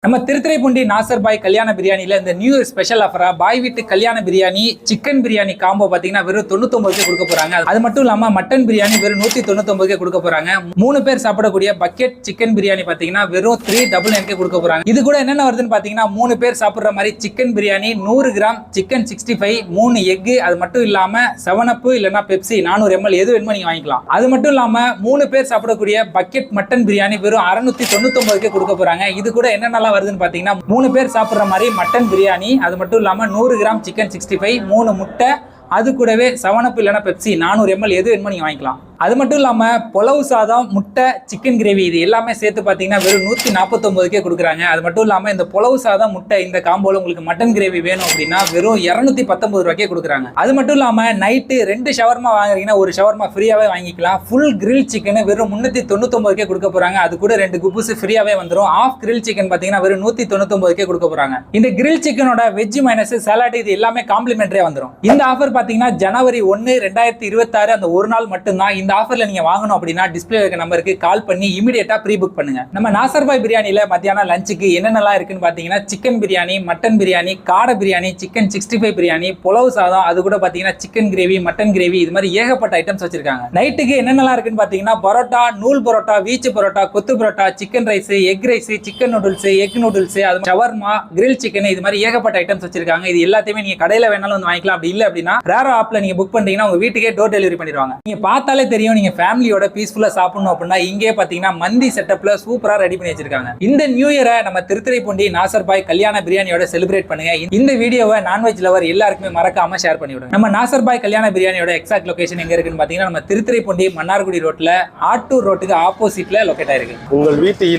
நம்ம திருத்துறைப்பூண்டி நாசர் பாய் கல்யாண பிரியாணில இந்த நியூ இயர் ஸ்பெஷல் ஆஃபரா பாய் வீட்டு கல்யாண பிரியாணி சிக்கன் பிரியாணி காம்போ பாத்தீங்கன்னா வெறும் 99 கொடுக்க போறாங்க. அது மட்டும் இல்லாம மட்டன் பிரியாணி வெறும் 199 கொடுக்க போறாங்க. 3 பேர் சாப்பிடக்கூடிய பக்கெட் சிக்கன் பிரியாணி பாத்தீங்கன்னா வெறும் 399 கொடுக்க போறாங்க. இது கூட என்னென்ன வருதுன்னு பாத்தீங்கன்னா 3 பேர் சாப்பிடுற மாதிரி chicken biryani 100 gram chicken 65 3 egg, அது மட்டும் இல்லாம 7up இல்லனா பெப்சி 400 ml எது வேணுமோ நீங்க வாங்கிக்கலாம். அது மட்டும் இல்லாம 3 பேர் சாப்பிடக்கூடிய பக்கெட் மட்டன் பிரியாணி வெறும் 699 கொடுக்க போறாங்க. இது கூட என்னென்ன வருதுன்னு பாத்தீங்கன்னா 3 பேர் சாப்பிடுற மாதிரி மட்டன் பிரியாணி, அது மட்டும் இல்லாம 100 கிராம் சிக்கன் 65 3 முட்டை, அது கூடவே 7up இல்லனா பெப்சி 400 ml எது வேணுமோ நீங்க வாங்கிக்கலாம். அது மட்டும் இல்லாம புலவு சாதம், முட்டை, சிக்கன் கிரேவி இது எல்லாமே சேர்த்து பாத்தீங்கன்னா வெறும் 149 கொடுக்குறாங்க. அது மட்டும் இல்லாம இந்த புலவு சாதம், முட்டை இந்த காம்போல உங்களுக்கு மட்டன் கிரேவி வேணும் அப்படின்னா வெறும் 219 கொடுக்குறாங்க. அது மட்டும் இல்லாம நைட்டு 2 ஷவர்மா வாங்குறீங்கன்னா ஒரு ஷவர்மா ஃப்ரீயாவே வாங்கிக்கலாம். ஃபுல் கிரில் சிக்கன் வெறும் 399 கொடுக்க போறாங்க. அது கூட 2 குபூஸ் ஃப்ரீயாவே வந்துடும். ஆஃப் கிரில் சிக்கன் பாத்தீங்கன்னா வெறும் 199 கொடுக்க போறாங்க. இந்த கிரில் சிக்கனோட வெஜ் மைனஸ் சாலட் இது எல்லாமே காம்ப்ளிமெண்டரியா வந்துடும். இந்த ஆஃபர் பாத்தீங்கன்னா ஜனவரி 1 2026 அந்த ஒரு நாள் மட்டும்தான். இந்த ஆஃபர்ல நீங்க வாங்கணும் அப்படின்னா டிஸ்ப்ளே இருக்க நம்பருக்கு கால் பண்ணி இமிடியேட்டா ப்ரீ புக் பண்ணுங்க. நம்ம நாசர் பாய் பிரியாணில மத்தியானம் லஞ்சுக்கு என்னென்னலாம் இருக்குன்னு பாத்தீங்கன்னா சிக்கன் பிரியாணி, மட்டன் பிரியாணி, காடை பிரியாணி, சிக்கன் 65 பிரியாணி, புலவு சாதம், அது கூட பாத்தீங்கன்னா சிக்கன் கிரேவி, மட்டன் கிரேவி, இது மாதிரி ஏகப்பட்ட ஐட்டம்ஸ் வச்சிருக்காங்க. நைட்டுக்கு என்னென்னலாம் இருக்குன்னு பாத்தீங்கன்னா பரோட்டா, நூல் பரோட்டா, வீச்சு பரோட்டா, கொத்து parotta, chicken rice, egg rice, chicken noodles, egg noodles, அது ஷவர்மா, கிரில் சிக்கன், இது மாதிரி ஏகப்பட்ட ஐட்டம்ஸ் வச்சிருக்காங்க. இது எல்லாத்தையுமே நீங்க கடையில வேணாலும் வந்து வாங்கிக்கலாம். அப்படி இல்ல அப்படின்னா ரேரோ ஆப்ல நீங்க புக் பண்றீங்கன்னா உங்க வீட்டுக்கே டோர் டெலிவரி பண்ணிடுவாங்க. நீங்க பார்த்தாலே தெரியும் நீங்க ஃபேமிலியோட பீஸ்ஃபுல்லா சாப்பிடணும் அப்படின்னா இங்கே பாத்தீங்கன்னா மந்தி செட்டப்ல சூப்பரா ரெடி பண்ணி வச்சிருக்காங்க. இந்த நியூ இயரை நம்ம திருத்துறைப்பூண்டி நாசர் பாய் கல்யாண பிரியாணியோட செலிப்ரேட் பண்ணுங்க. இந்த வீடியோவை நான்வெஜ் லவர் எல்லாருக்குமே மறக்காம ஷேர் பண்ணி விடுங்க. நம்ம நாசர் பாய் கல்யாண பிரியாணியோட எக்ஸாக்ட் லொகேஷன் எங்க இருக்குன்னு பாத்தீங்கன்னா நம்ம திருத்துறைப்பூண்டி மன்னார்குடி ரோட்ல ஆட்டூர் ரோட்டுக்கு ஆப்போசிட்ல லொகேட் ஆயிருக்கு. உங்கள் வீட்டு